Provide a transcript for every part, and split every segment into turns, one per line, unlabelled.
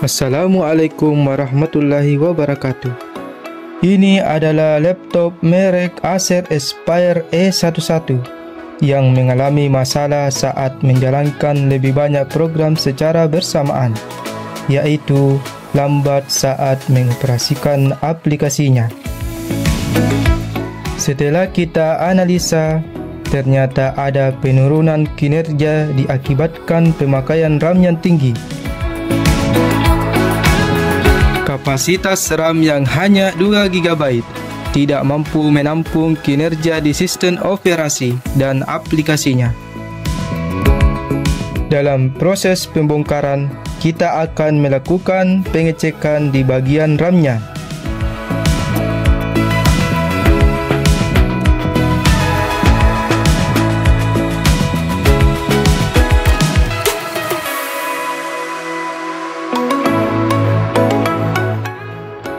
Assalamualaikum warahmatullahi wabarakatuh. Ini adalah laptop merek Acer Aspire E11 yang mengalami masalah saat menjalankan lebih banyak program secara bersamaan, yaitu lambat saat mengoperasikan aplikasinya. Setelah kita analisa, ternyata ada penurunan kinerja diakibatkan pemakaian RAM yang tinggi. Kapasitas RAM yang hanya 2 GB tidak mampu menampung kinerja di sistem operasi dan aplikasinya. Dalam proses pembongkaran, kita akan melakukan pengecekan di bagian RAM-nya.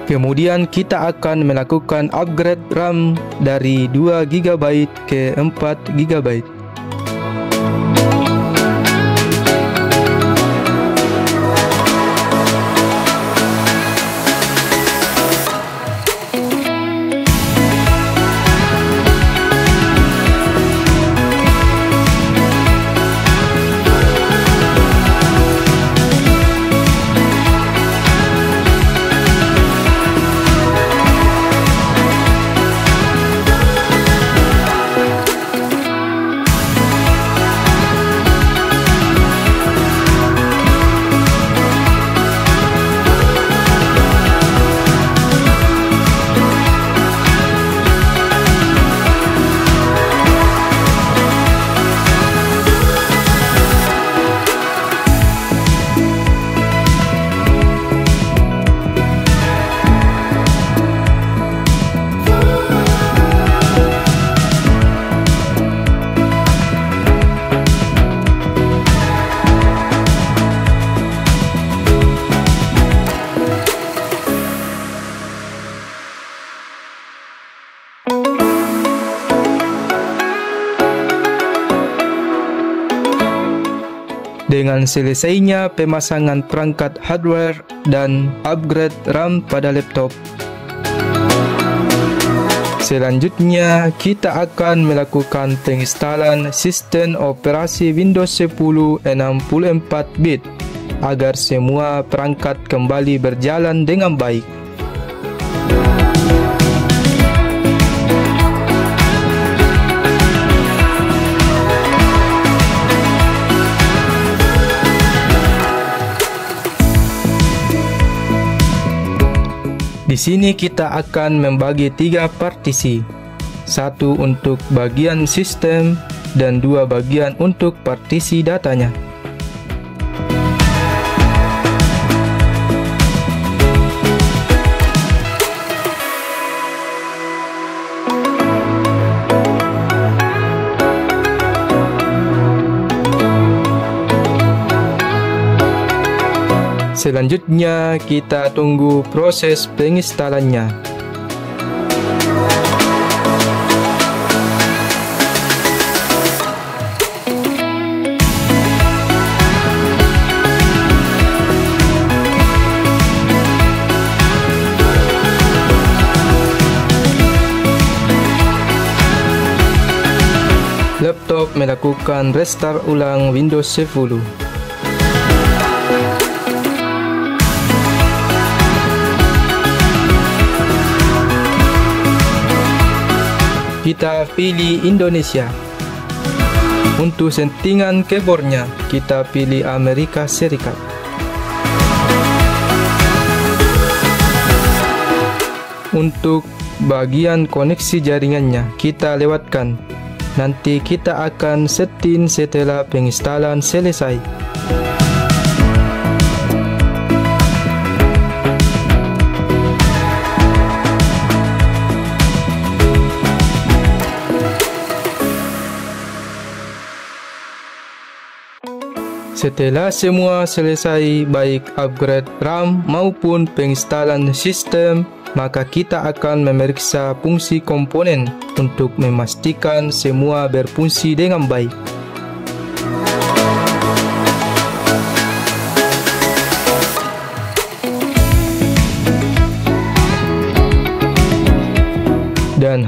Kemudian kita akan melakukan upgrade RAM dari 2 GB ke 4 GB. Dengan selesainya pemasangan perangkat hardware dan upgrade RAM pada laptop, selanjutnya kita akan melakukan penginstalan sistem operasi Windows 10 64-bit agar semua perangkat kembali berjalan dengan baik. Di sini kita akan membagi 3 partisi, 1 untuk bagian sistem dan 2 bagian untuk partisi datanya. Selanjutnya kita tunggu proses penginstalannya. Laptop melakukan restart ulang Windows 10. Kita pilih Indonesia. Untuk settingan keyboardnya, kita pilih Amerika Serikat. Untuk bagian koneksi jaringannya, kita lewatkan. Nanti kita akan setting setelah penginstalan selesai. Setelah semua selesai, baik upgrade RAM maupun penginstalan sistem, maka kita akan memeriksa fungsi komponen untuk memastikan semua berfungsi dengan baik.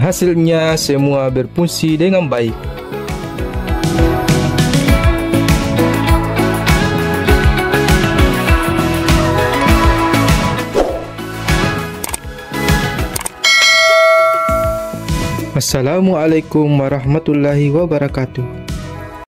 hasilnya semua berfungsi dengan baik. Assalamualaikum warahmatullahi wabarakatuh.